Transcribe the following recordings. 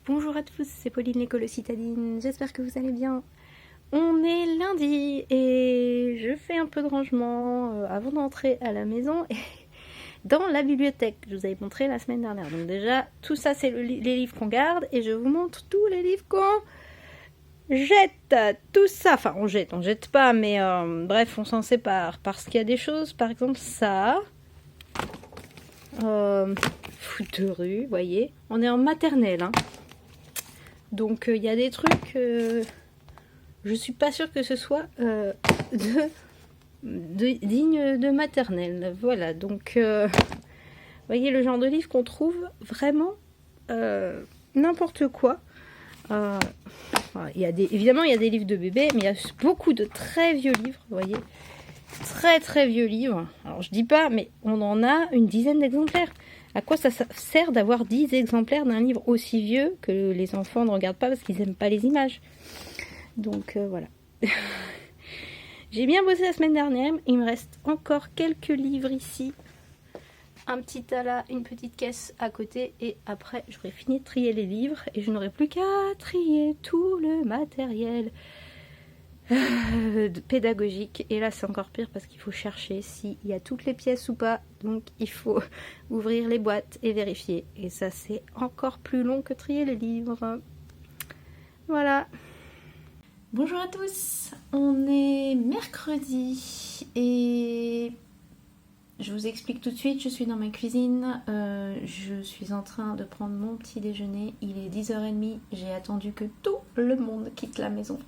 Bonjour à tous, c'est Pauline l'écolo citadine, j'espère que vous allez bien. On est lundi et je fais un peu de rangement avant d'entrer à la maison et dans la bibliothèque que je vous avais montré la semaine dernière. Donc déjà, tout ça c'est les livres qu'on garde et je vous montre tous les livres qu'on jette. Tout ça, enfin on jette pas, mais bref, on s'en sépare parce qu'il y a des choses, par exemple ça... foot de rue, vous voyez, on est en maternelle, hein. Donc il y a des trucs, je suis pas sûre que ce soit digne de maternelle. Voilà, donc vous voyez le genre de livre qu'on trouve vraiment n'importe quoi. Évidemment il y a des livres de bébés, mais il y a beaucoup de très vieux livres, vous voyez. Très très vieux livres. Alors je dis pas, mais on en a une dizaine d'exemplaires. À quoi ça sert d'avoir 10 exemplaires d'un livre aussi vieux que les enfants ne regardent pas parce qu'ils n'aiment pas les images? Donc voilà. J'ai bien bossé la semaine dernière. Il me reste encore quelques livres ici. Un petit tas là, une petite caisse à côté. Et après, j'aurai fini de trier les livres. Et je n'aurai plus qu'à trier tout le matériel pédagogique. Et là c'est encore pire parce qu'il faut chercher s'il y a toutes les pièces ou pas, donc il faut ouvrir les boîtes et vérifier, et ça c'est encore plus long que trier les livres. Voilà. Bonjour à tous, on est mercredi et je vous explique tout de suite. Je suis dans ma cuisine, je suis en train de prendre mon petit déjeuner, il est 10h30, j'ai attendu que tout le monde quitte la maison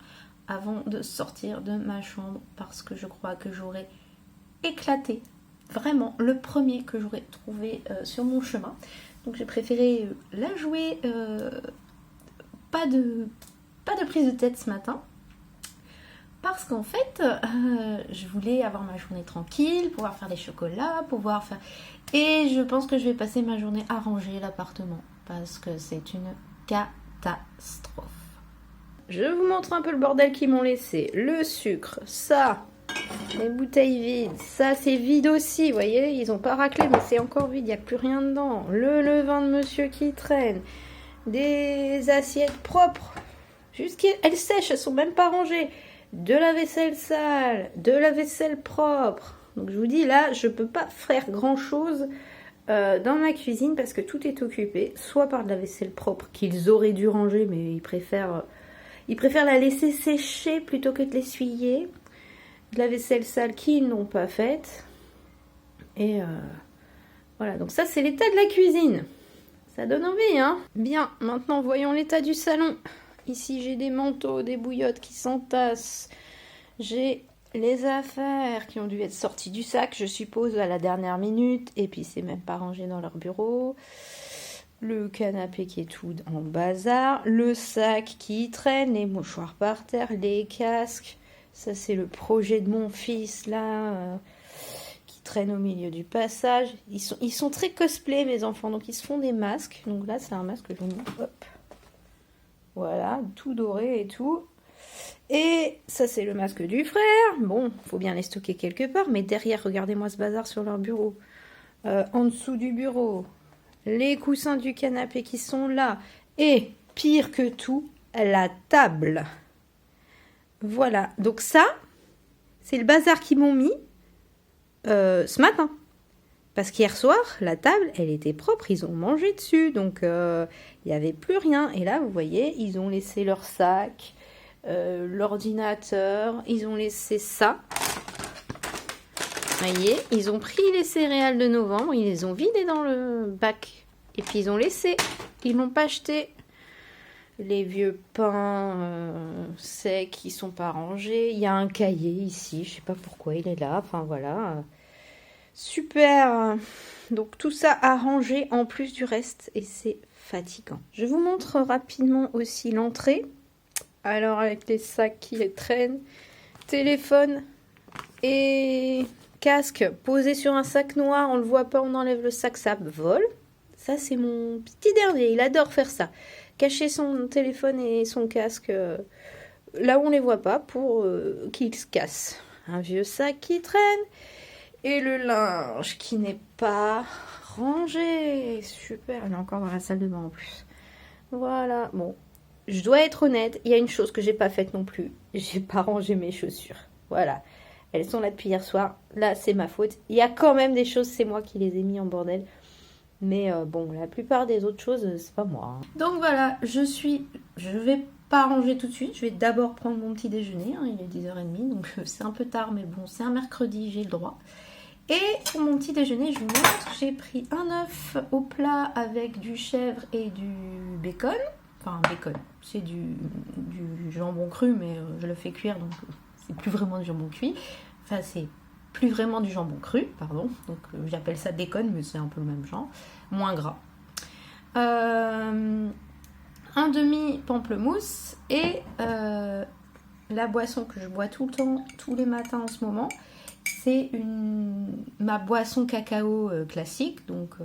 avant de sortir de ma chambre parce que je crois que j'aurais éclaté, vraiment le premier que j'aurais trouvé sur mon chemin. Donc j'ai préféré la jouer, pas de prise de tête ce matin, parce qu'en fait je voulais avoir ma journée tranquille, pouvoir faire des chocolats, pouvoir faire... Et je pense que je vais passer ma journée à ranger l'appartement parce que c'est une catastrophe. Je vous montre un peu le bordel qu'ils m'ont laissé. Le sucre, ça, les bouteilles vides, ça c'est vide aussi, vous voyez, ils ont pas raclé mais c'est encore vide, il n'y a plus rien dedans. Le levain de monsieur qui traîne, des assiettes propres, jusqu'elles sèchent, elles sont même pas rangées, de la vaisselle sale, de la vaisselle propre. Donc je vous dis là, je peux pas faire grand chose dans ma cuisine parce que tout est occupé, soit par de la vaisselle propre qu'ils auraient dû ranger mais ils préfèrent la laisser sécher plutôt que de l'essuyer. De la vaisselle sale qu'ils n'ont pas faite. Et voilà, donc ça c'est l'état de la cuisine. Ça donne envie, hein. Bien, maintenant voyons l'état du salon. Ici j'ai des manteaux, des bouillottes qui s'entassent. J'ai les affaires qui ont dû être sorties du sac, je suppose, à la dernière minute. Et puis c'est même pas rangé dans leur bureau. Le canapé qui est tout en bazar, le sac qui traîne, les mouchoirs par terre, les casques. Ça c'est le projet de mon fils là, qui traîne au milieu du passage. Ils sont très cosplay mes enfants, donc ils se font des masques. Donc là c'est un masque que je vous montre, hop. Voilà, tout doré et tout. Et ça c'est le masque du frère. Bon, faut bien les stocker quelque part, mais derrière, regardez-moi ce bazar sur leur bureau. En dessous du bureau, les coussins du canapé qui sont là, et pire que tout, la table. Voilà, donc ça, c'est le bazar qu'ils m'ont mis ce matin. Parce qu'hier soir, la table, elle était propre, ils ont mangé dessus, donc il n'y avait plus rien. Et là, vous voyez, ils ont laissé leur sac, l'ordinateur, ils ont laissé ça. Vous voyez, ils ont pris les céréales de novembre, ils les ont vidées dans le bac. Et puis ils ont laissé, ils l'ont pas acheté. Les vieux pains secs qui sont pas rangés. Il y a un cahier ici, je sais pas pourquoi il est là. Enfin voilà. Super. Donc tout ça à ranger en plus du reste et c'est fatigant. Je vous montre rapidement aussi l'entrée. Alors avec les sacs qui les traînent, téléphone et... casque posé sur un sac noir, on le voit pas, on enlève le sac, ça vole. Ça c'est mon petit dernier, il adore faire ça. Cacher son téléphone et son casque là où on les voit pas pour qu'ils se cassent. Un vieux sac qui traîne et le linge qui n'est pas rangé. Super, il est encore dans la salle de bain en plus. Voilà, bon. Je dois être honnête, il y a une chose que j'ai pas faite non plus. J'ai pas rangé mes chaussures. Voilà. Elles sont là depuis hier soir. Là, c'est ma faute. Il y a quand même des choses, c'est moi qui les ai mis en bordel. Mais bon, la plupart des autres choses, c'est pas moi. Donc voilà, je vais pas ranger tout de suite. Je vais d'abord prendre mon petit déjeuner. Hein, il est 10h30, donc c'est un peu tard, mais bon, c'est un mercredi, j'ai le droit. Et pour mon petit déjeuner, je vous montre, j'ai pris un œuf au plat avec du chèvre et du bacon. Enfin, bacon, c'est du jambon cru, mais je le fais cuire, donc c'est plus vraiment du jambon cuit. Enfin, c'est plus vraiment du jambon cru, pardon. Donc j'appelle ça bacon, mais c'est un peu le même genre. Moins gras. Un demi pamplemousse et la boisson que je bois tout le temps, tous les matins en ce moment, c'est ma boisson cacao classique, donc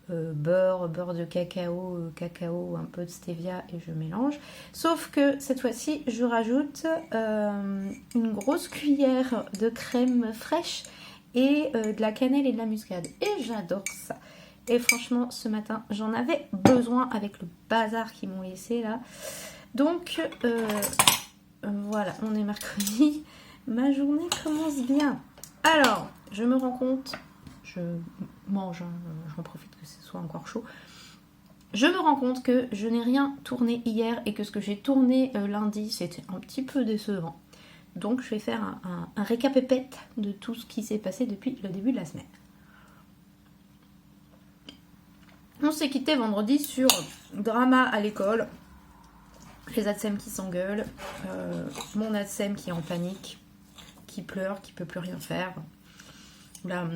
beurre de cacao, cacao, un peu de stevia et je mélange. Sauf que cette fois-ci, je rajoute une grosse cuillère de crème fraîche et de la cannelle et de la muscade. Et j'adore ça. Et franchement, ce matin, j'en avais besoin avec le bazar qu'ils m'ont laissé là. Donc, voilà, on est mercredi. Ma journée commence bien. Alors, je me rends compte, je mange, hein, j'en profite que ce soit encore chaud. Je me rends compte que je n'ai rien tourné hier et que ce que j'ai tourné lundi, c'était un petit peu décevant. Donc, je vais faire un récapépète de tout ce qui s'est passé depuis le début de la semaine. On s'est quitté vendredi sur drama à l'école, les ATSEM qui s'engueulent, mon ATSEM qui est en panique, qui pleure, qui peut plus rien faire. La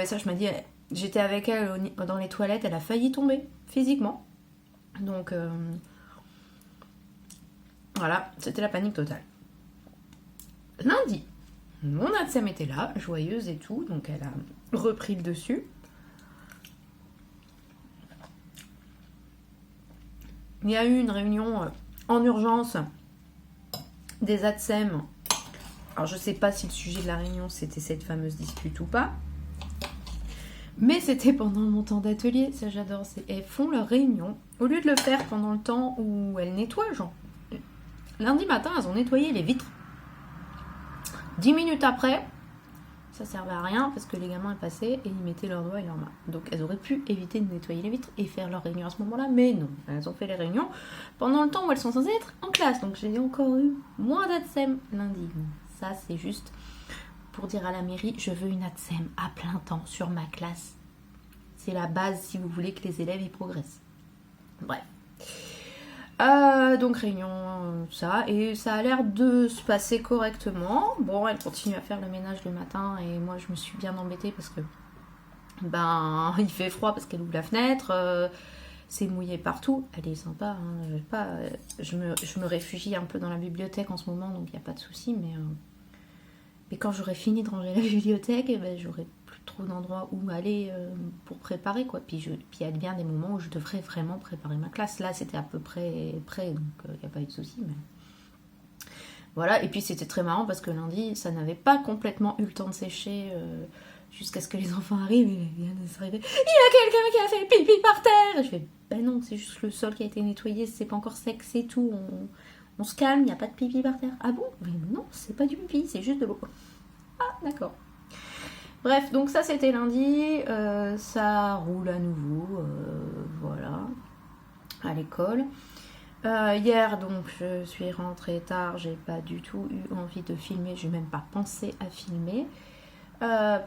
ESH m'a dit, j'étais avec elle dans les toilettes, elle a failli tomber physiquement. Donc voilà, c'était la panique totale. Lundi, mon ATSEM était là, joyeuse et tout, donc elle a repris le dessus. Il y a eu une réunion en urgence des ATSEM. Alors je sais pas si le sujet de la réunion c'était cette fameuse dispute ou pas. Mais c'était pendant mon temps d'atelier, ça j'adore. Elles font leur réunion. Au lieu de le faire pendant le temps où elles nettoient, genre. Lundi matin, elles ont nettoyé les vitres. 10 minutes après, ça servait à rien parce que les gamins passaient et ils mettaient leurs doigts et leurs mains. Donc elles auraient pu éviter de nettoyer les vitres et faire leur réunion à ce moment-là, mais non. Elles ont fait les réunions pendant le temps où elles sont censées être en classe. Donc j'ai encore eu moins d'ATSEM lundi. Ça c'est juste pour dire à la mairie, je veux une ATSEM à plein temps sur ma classe. C'est la base si vous voulez que les élèves y progressent. Bref. Donc réunion, ça, et ça a l'air de se passer correctement. Bon, elle continue à faire le ménage le matin et moi je me suis bien embêtée parce que il fait froid parce qu'elle ouvre la fenêtre, c'est mouillé partout. Elle est sympa, hein, je me réfugie un peu dans la bibliothèque en ce moment, donc il n'y a pas de souci, mais quand j'aurai fini de ranger la bibliothèque, j'aurai plus trop d'endroits où aller pour préparer, quoi. Puis il y a bien des moments où je devrais vraiment préparer ma classe. Là, c'était à peu près prêt, donc il n'y a pas eu de souci. Mais... voilà, et puis c'était très marrant parce que lundi, ça n'avait pas complètement eu le temps de sécher jusqu'à ce que les enfants arrivent. Et il y a quelqu'un qui a fait pipi par terre. Et je fais, ben non, c'est juste le sol qui a été nettoyé, c'est pas encore sec, c'est tout. On se calme, il n'y a pas de pipi par terre. Ah bon? Mais non, c'est pas du pipi, c'est juste de l'eau. Ah, d'accord. Bref, donc ça c'était lundi, ça roule à nouveau, voilà, à l'école. Hier, donc, je suis rentrée tard, j'ai pas du tout eu envie de filmer, j'ai même pas pensé à filmer.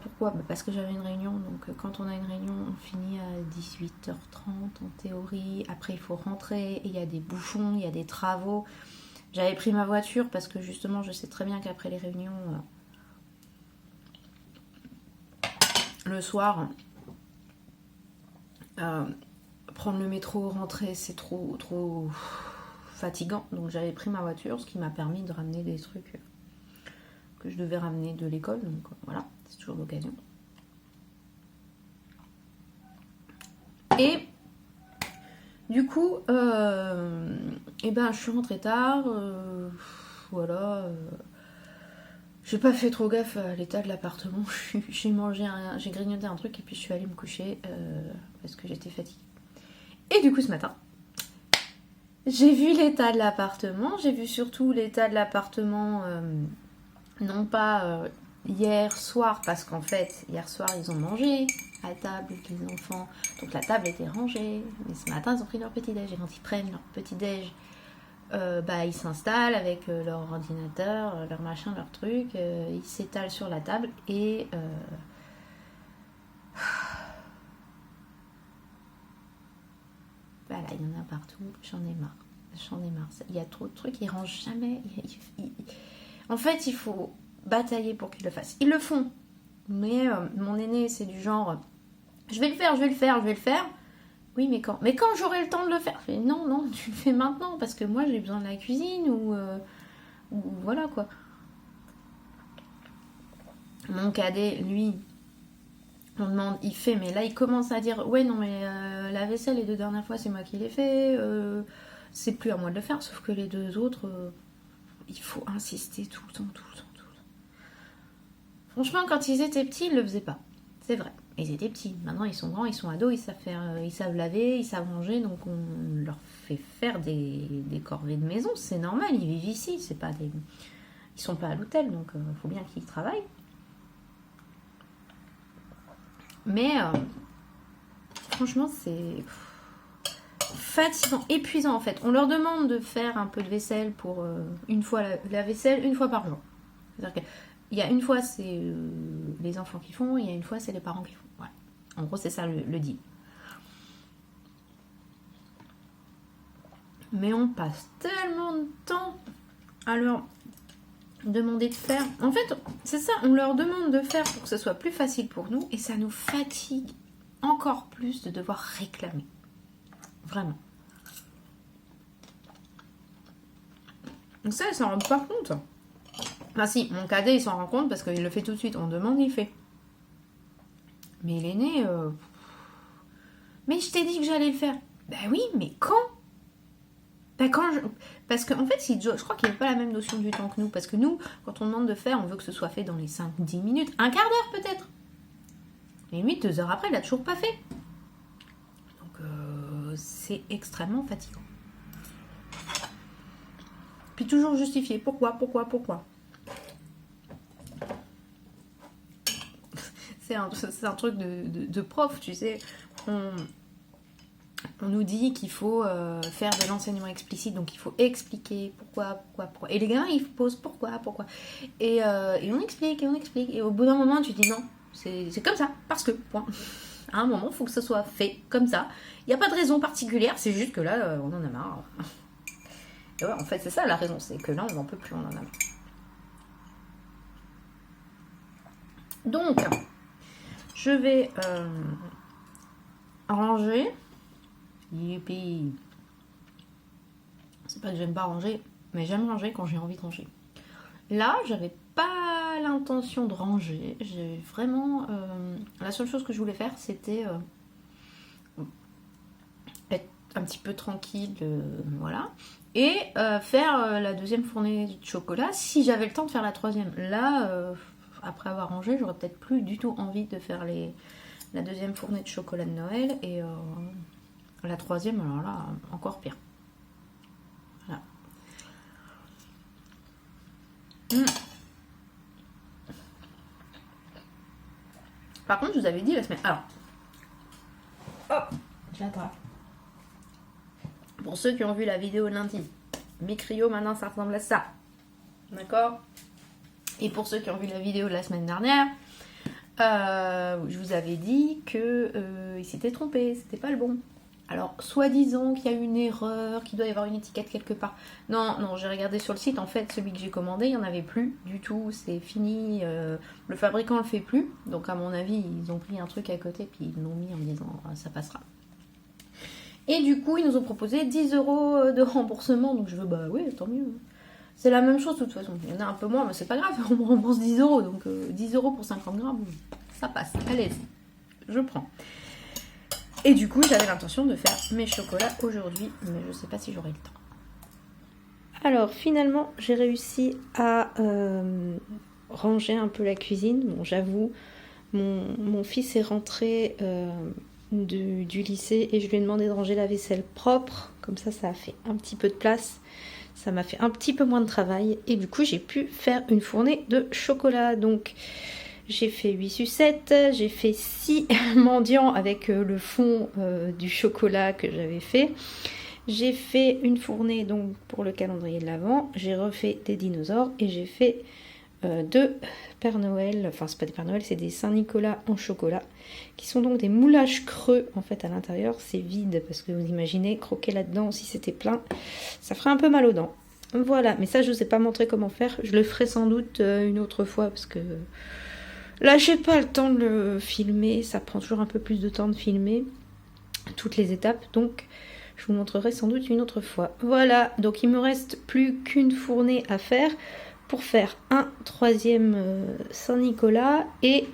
Pourquoi? Parce que j'avais une réunion, donc quand on a une réunion, on finit à 18h30 en théorie. Après, il faut rentrer, il y a des bouchons, il y a des travaux. J'avais pris ma voiture parce que justement, je sais très bien qu'après les réunions, le soir, prendre le métro, rentrer, c'est trop fatigant. Donc j'avais pris ma voiture, ce qui m'a permis de ramener des trucs que je devais ramener de l'école. Donc voilà, c'est toujours l'occasion. Et du coup, je suis rentrée tard. Voilà. J'ai pas fait trop gaffe à l'état de l'appartement. J'ai grignoté un truc et puis je suis allée me coucher parce que j'étais fatiguée. Et du coup, ce matin, J'ai vu l'état de l'appartement, j'ai vu surtout l'état de l'appartement, non pas hier soir, parce qu'en fait, hier soir, ils ont mangé à table, les enfants, donc la table était rangée, mais ce matin, ils ont pris leur petit-déj, et quand ils prennent leur petit-déj, ils s'installent avec leur ordinateur, leur machin, leur truc, ils s'étalent sur la table, et voilà, il y en a partout, j'en ai marre. Il y a trop de trucs, ils rangent jamais. En fait, il faut batailler pour qu'ils le fassent. Ils le font. Mais mon aîné, c'est du genre, je vais le faire. Oui, mais quand? Mais quand j'aurai le temps de le faire? Je fais, non, tu le fais maintenant, parce que moi, j'ai besoin de la cuisine, ou voilà, quoi. Mon cadet, lui, on demande, il fait, mais là, il commence à dire, ouais, non, mais la vaisselle, les 2 dernières fois, c'est moi qui l'ai fait, c'est plus à moi de le faire, sauf que les 2 autres, il faut insister tout le temps. Franchement, quand ils étaient petits, ils le faisaient pas. C'est vrai. Ils étaient petits. Maintenant, ils sont grands, ils sont ados, ils savent laver, ils savent manger, donc on leur fait faire des corvées de maison. C'est normal, ils vivent ici. C'est pas des... Ils sont pas à l'hôtel, donc il faut bien qu'ils travaillent. Mais franchement, c'est fatigant, épuisant en fait. On leur demande de faire un peu de vaisselle pour une fois la vaisselle, une fois par jour. C'est-à-dire qu'il y a une fois c'est les enfants qui font, il y a une fois c'est les parents qui font. Voilà. En gros, c'est ça le deal. Mais on passe tellement de temps à leur demander de faire. En fait, c'est ça, on leur demande de faire pour que ce soit plus facile pour nous et ça nous fatigue encore plus de devoir réclamer. Vraiment. Donc ça, ils s'en rendent pas compte. Enfin si, mon cadet, il s'en rend compte parce qu'il le fait tout de suite. On demande, il fait. Mais l'aîné... Mais je t'ai dit que j'allais le faire. Ben oui, mais quand? Parce qu'en fait, je crois qu'il n'a pas la même notion du temps que nous. Parce que nous, quand on demande de faire, on veut que ce soit fait dans les 5-10 minutes. Un quart d'heure peut-être. Limite, 2 heures après, il n'a toujours pas fait. Donc, c'est extrêmement fatigant. Puis toujours justifier. Pourquoi? C'est un truc de prof, tu sais. On nous dit qu'il faut faire de l'enseignement explicite, donc il faut expliquer pourquoi. Et les gamins, ils posent pourquoi. Et on explique. Et au bout d'un moment, tu dis non, c'est comme ça, parce que, point. À un moment, il faut que ce soit fait comme ça. Il n'y a pas de raison particulière, c'est juste que là, on en a marre. Et ouais, en fait, c'est ça la raison, c'est que là, on n'en peut plus, on en a marre. Donc, je vais ranger. Youpi. C'est pas que j'aime pas ranger, mais j'aime ranger quand j'ai envie de ranger. Là, j'avais pas l'intention de ranger. J'ai vraiment... la seule chose que je voulais faire, c'était être un petit peu tranquille, voilà. Et faire la deuxième fournée de chocolat, si j'avais le temps de faire la troisième. Là, après avoir rangé, j'aurais peut-être plus du tout envie de faire la deuxième fournée de chocolat de Noël. Et la troisième, alors là, encore pire. Voilà. Par contre, je vous avais dit la semaine... Alors, hop, j'attrape. Pour ceux qui ont vu la vidéo lundi, mes crayons, maintenant, ça ressemble à ça. D'accord? Et pour ceux qui ont vu la vidéo de la semaine dernière, je vous avais dit qu'ils s'étaient trompés, c'était pas le bon. Alors, soi-disant qu'il y a une erreur, qu'il doit y avoir une étiquette quelque part. Non, j'ai regardé sur le site, en fait, celui que j'ai commandé, il n'y en avait plus du tout, c'est fini. Le fabricant le fait plus, donc à mon avis, ils ont pris un truc à côté, puis ils l'ont mis en disant ça passera. Et du coup, ils nous ont proposé 10 € de remboursement, donc je veux, bah oui, tant mieux. C'est la même chose de toute façon, il y en a un peu moins, mais c'est pas grave, on me rembourse 10 €, donc 10 € pour 50 grammes, ça passe, allez, je prends. Et du coup, j'avais l'intention de faire mes chocolats aujourd'hui, mais je sais pas si j'aurai le temps. Alors finalement, j'ai réussi à ranger un peu la cuisine. Bon, j'avoue, mon fils est rentré du lycée et je lui ai demandé de ranger la vaisselle propre. Comme ça a fait un petit peu de place. Ça m'a fait un petit peu moins de travail. Et du coup, j'ai pu faire une fournée de chocolat. Donc, j'ai fait 8 sucettes. J'ai fait 6 mendiants avec le fond du chocolat que j'avais fait. J'ai fait une fournée donc pour le calendrier de l'Avent. J'ai refait des dinosaures et j'ai fait 2 Père Noël. Enfin, c'est pas des Père Noël, c'est des Saint-Nicolas en chocolat. Qui sont donc des moulages creux en fait à l'intérieur. C'est vide parce que vous imaginez croquer là-dedans si c'était plein. Ça ferait un peu mal aux dents. Voilà, mais ça je ne vous ai pas montré comment faire. Je le ferai sans doute une autre fois parce que là j'ai pas le temps de le filmer. Ça prend toujours un peu plus de temps de filmer toutes les étapes. Donc je vous montrerai sans doute une autre fois. Voilà, donc il me reste plus qu'une fournée à faire pour faire un 3e Saint-Nicolas et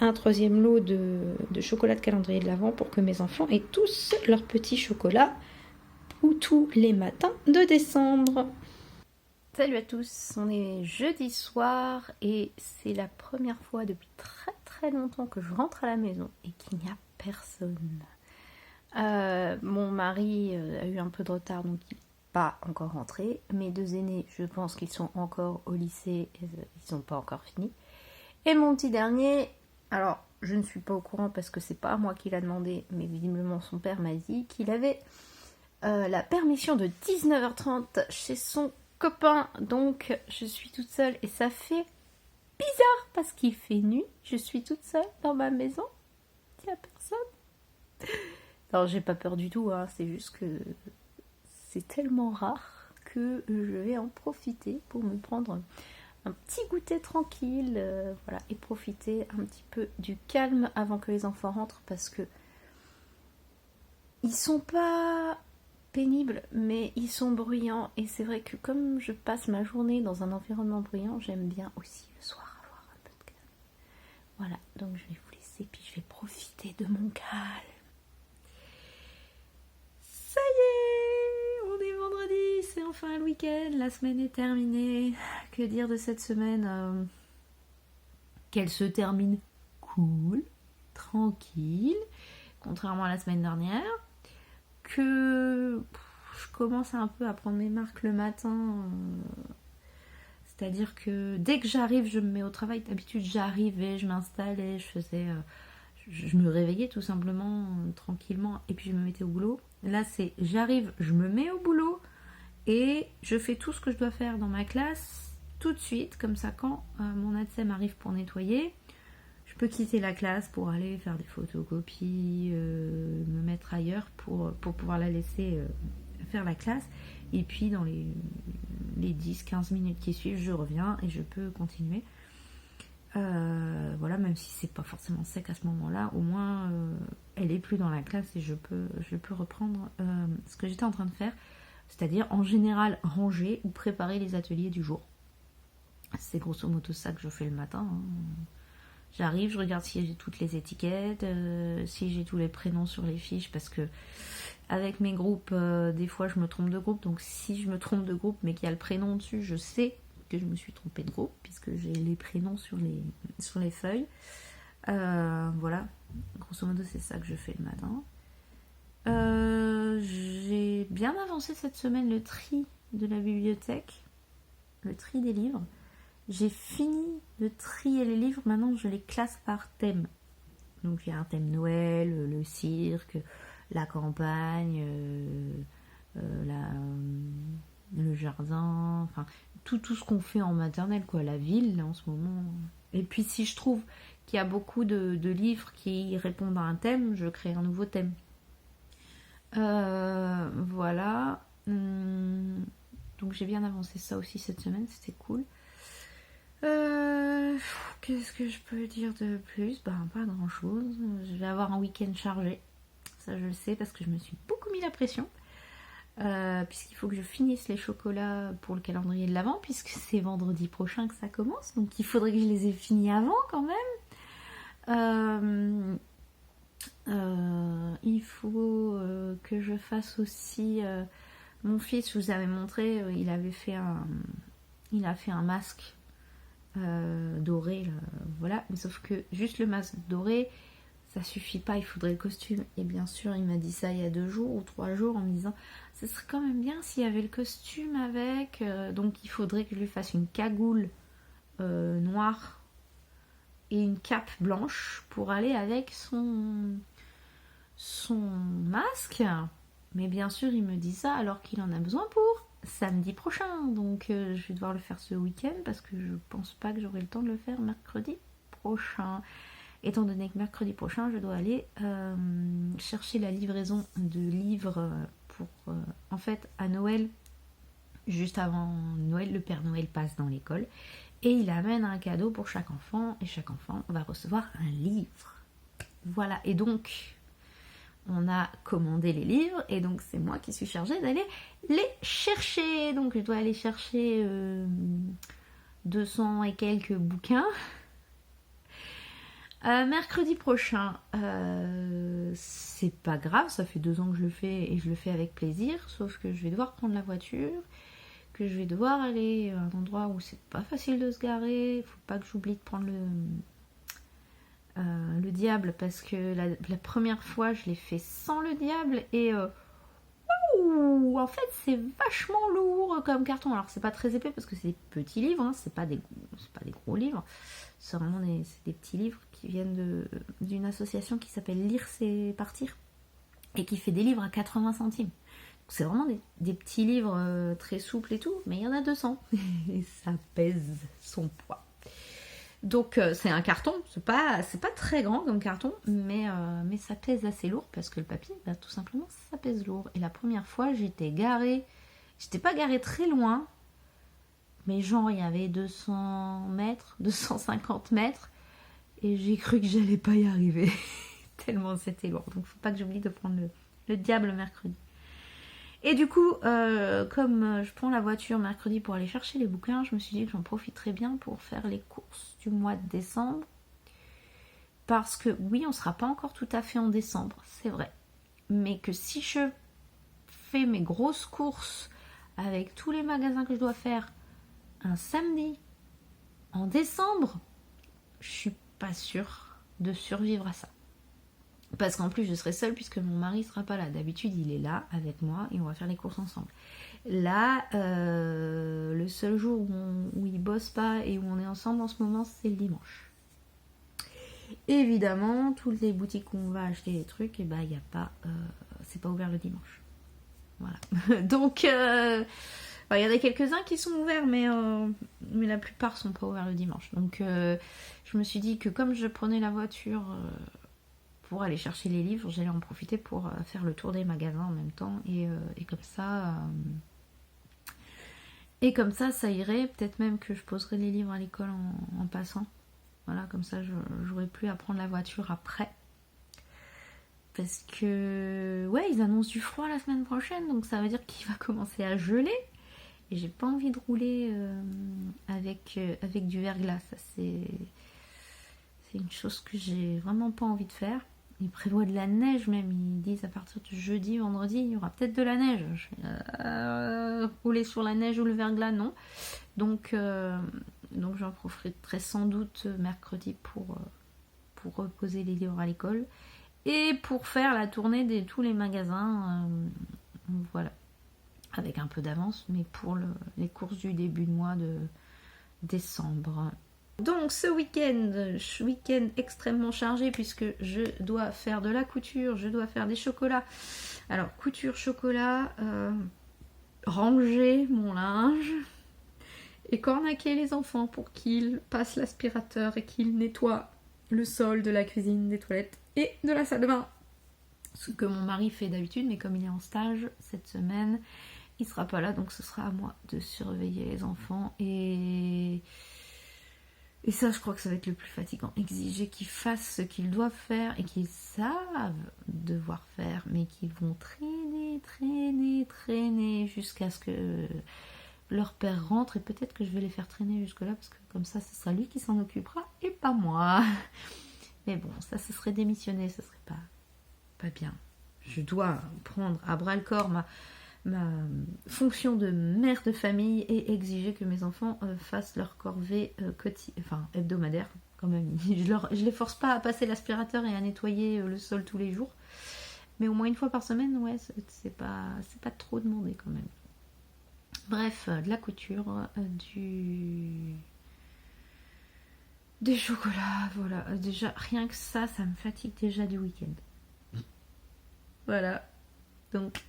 un 3e lot de chocolat de calendrier de l'Avent pour que mes enfants aient tous leur petit chocolat ou tous les matins de décembre. Salut à tous, on est jeudi soir et c'est la première fois depuis très très longtemps que je rentre à la maison et qu'il n'y a personne. Mon mari a eu un peu de retard donc il n'est pas encore rentré. Mes 2 aînés, je pense qu'ils sont encore au lycée, ils n'ont pas encore fini. Et mon petit dernier, alors je ne suis pas au courant parce que c'est pas moi qui l'a demandé, mais visiblement son père m'a dit qu'il avait la permission de 19h30 chez son copain, donc je suis toute seule et ça fait bizarre parce qu'il fait nuit, je suis toute seule dans ma maison, il n'y a personne. Non, j'ai pas peur du tout, hein. C'est juste que c'est tellement rare que je vais en profiter pour me prendre un petit goûter tranquille, voilà, et profiter un petit peu du calme avant que les enfants rentrent parce que ils sont pas pénibles, mais ils sont bruyants et c'est vrai que comme je passe ma journée dans un environnement bruyant, j'aime bien aussi le soir avoir un peu de calme. Voilà, donc je vais vous laisser puis je vais profiter de mon calme. Ça y est, on est vendredi, c'est enfin le week-end, la semaine est terminée. Que dire de cette semaine qu'elle se termine cool, tranquille, contrairement à la semaine dernière. Que je commence un peu à prendre mes marques le matin. C'est-à-dire que dès que j'arrive, je me mets au travail. D'habitude, j'arrivais, je m'installais, je me réveillais tout simplement tranquillement et puis je me mettais au boulot. Là, c'est j'arrive, je me mets au boulot et je fais tout ce que je dois faire dans ma classe tout de suite. Comme ça, quand mon ADSEM arrive pour nettoyer, je peux quitter la classe pour aller faire des photocopies, me mettre ailleurs pour pouvoir la laisser faire la classe. Et puis dans les 10-15 minutes qui suivent, je reviens et je peux continuer. Voilà, même si c'est pas forcément sec à ce moment-là, au moins elle est plus dans la classe et je peux reprendre ce que j'étais en train de faire, c'est-à-dire en général ranger ou préparer les ateliers du jour. C'est grosso modo ça que je fais le matin, hein. J'arrive, je regarde si j'ai toutes les étiquettes, si j'ai tous les prénoms sur les fiches, parce que avec mes groupes, des fois je me trompe de groupe, donc si je me trompe de groupe mais qu'il y a le prénom dessus, je sais que je me suis trompée de groupe, puisque j'ai les prénoms sur les feuilles. Voilà, grosso modo c'est ça que je fais le matin. J'ai bien avancé cette semaine le tri de la bibliothèque, le tri des livres. J'ai fini de trier les livres, maintenant je les classe par thème. Donc il y a un thème Noël, le cirque, la campagne, le jardin, enfin tout ce qu'on fait en maternelle, quoi, la ville là, en ce moment. Et puis si je trouve qu'il y a beaucoup de livres qui répondent à un thème, je crée un nouveau thème. Voilà. Donc j'ai bien avancé ça aussi cette semaine, c'était cool. Qu'est-ce que je peux dire de plus? Pas grand chose. Je vais avoir un week-end chargé. Ça je le sais parce que je me suis beaucoup mis la pression. Puisqu'il faut que je finisse les chocolats pour le calendrier de l'Avent, puisque c'est vendredi prochain que ça commence. Donc il faudrait que je les ai finis avant quand même. Il faut que je fasse aussi... mon fils, je vous avais montré, il a fait un masque doré, là, voilà, mais sauf que juste le masque doré, ça suffit pas, il faudrait le costume. Et bien sûr, il m'a dit ça il y a 2 jours ou 3 jours en me disant, ce serait quand même bien s'il y avait le costume avec. Donc il faudrait que je lui fasse une cagoule noire et une cape blanche pour aller avec son masque. Mais bien sûr, il me dit ça alors qu'il en a besoin pour samedi prochain. Donc je vais devoir le faire ce week-end parce que je pense pas que j'aurai le temps de le faire mercredi prochain. Étant donné que mercredi prochain, je dois aller chercher la livraison de livres pour... en fait, à Noël, juste avant Noël, le Père Noël passe dans l'école et il amène un cadeau pour chaque enfant et chaque enfant va recevoir un livre. Voilà, et donc on a commandé les livres et donc c'est moi qui suis chargée d'aller les chercher. Donc je dois aller chercher 200 et quelques bouquins. Mercredi prochain, c'est pas grave, ça fait 2 ans que je le fais et je le fais avec plaisir, sauf que je vais devoir prendre la voiture, que je vais devoir aller à un endroit où c'est pas facile de se garer, faut pas que j'oublie de prendre le diable parce que la première fois je l'ai fait sans le diable et en fait c'est vachement lourd comme carton. Alors c'est pas très épais parce que c'est des petits livres, hein, c'est pas des gros livres, c'est vraiment des petits livres qui viennent d'une association qui s'appelle Lire c'est partir et qui fait des livres à 80 centimes. Donc c'est vraiment des petits livres très souples et tout, mais il y en a 200 et ça pèse son poids. Donc c'est un carton, c'est pas très grand comme carton, mais ça pèse assez lourd parce que le papier, bah, tout simplement, ça pèse lourd. Et la première fois, j'étais pas garée très loin, mais genre il y avait 200 mètres, 250 mètres, et j'ai cru que j'allais pas y arriver, tellement c'était lourd. Donc faut pas que j'oublie de prendre le diable mercredi. Et du coup, comme je prends la voiture mercredi pour aller chercher les bouquins, je me suis dit que j'en profiterais bien pour faire les courses du mois de décembre. Parce que oui, on ne sera pas encore tout à fait en décembre, c'est vrai. Mais que si je fais mes grosses courses avec tous les magasins que je dois faire un samedi en décembre, je suis pas sûre de survivre à ça. Parce qu'en plus je serai seule puisque mon mari sera pas là. D'habitude il est là avec moi et on va faire les courses ensemble. Là, le seul jour où il bosse pas et où on est ensemble en ce moment, c'est le dimanche. Évidemment, toutes les boutiques où on va acheter des trucs, et bah y a pas, c'est pas ouvert le dimanche. Voilà. Donc il y en a quelques-uns qui sont ouverts, mais la plupart sont pas ouverts le dimanche. Donc je me suis dit que comme je prenais la voiture pour aller chercher les livres, j'allais en profiter pour faire le tour des magasins en même temps et comme ça ça irait. Peut-être même que je poserai les livres à l'école en passant. Voilà, comme ça j'aurai plus à prendre la voiture après. Parce que ouais, ils annoncent du froid la semaine prochaine, donc ça veut dire qu'il va commencer à geler. Et j'ai pas envie de rouler avec du verglas. Ça c'est une chose que j'ai vraiment pas envie de faire. Ils prévoient de la neige même, ils disent à partir du jeudi, vendredi, il y aura peut-être de la neige. Rouler sur la neige ou le verglas, non. Donc j'en profiterai sans doute mercredi pour reposer les livres à l'école et pour faire la tournée de tous les magasins. Voilà, avec un peu d'avance, mais pour les courses du début de mois de décembre. Donc ce week-end extrêmement chargé puisque je dois faire de la couture, je dois faire des chocolats. Alors couture, chocolat, ranger mon linge et cornaquer les enfants pour qu'ils passent l'aspirateur et qu'ils nettoient le sol de la cuisine, des toilettes et de la salle de bain. Ce que mon mari fait d'habitude, mais comme il est en stage cette semaine, il sera pas là, donc ce sera à moi de surveiller les enfants et ça, je crois que ça va être le plus fatigant. Exiger qu'ils fassent ce qu'ils doivent faire et qu'ils savent devoir faire, mais qu'ils vont traîner jusqu'à ce que leur père rentre. Et peut-être que je vais les faire traîner jusque-là, parce que comme ça, ce sera lui qui s'en occupera et pas moi. Mais bon, ça, ce serait démissionner, ce serait pas bien. Je dois prendre à bras-le-corps ma fonction de mère de famille et exiger que mes enfants fassent leur corvée hebdomadaire quand même. Je les force pas à passer l'aspirateur et à nettoyer le sol tous les jours. Mais au moins une fois par semaine, ouais, c'est pas trop demandé quand même. Bref, de la couture, des chocolats, voilà. Déjà, rien que ça me fatigue déjà du week-end. Voilà. Donc,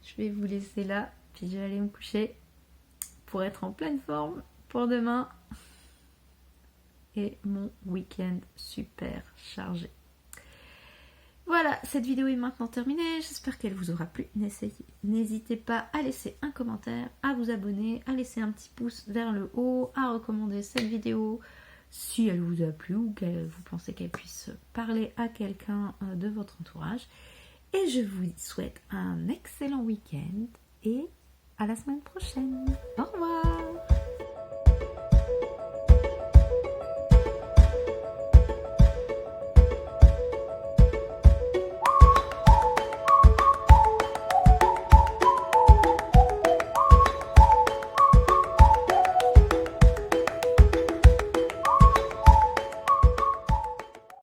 je vais vous laisser là, puis je vais aller me coucher pour être en pleine forme pour demain. Et mon week-end super chargé. Voilà, cette vidéo est maintenant terminée. J'espère qu'elle vous aura plu. N'hésitez pas à laisser un commentaire, à vous abonner, à laisser un petit pouce vers le haut, à recommander cette vidéo si elle vous a plu ou que vous pensez qu'elle puisse parler à quelqu'un de votre entourage. Et je vous souhaite un excellent week-end et à la semaine prochaine. Au revoir!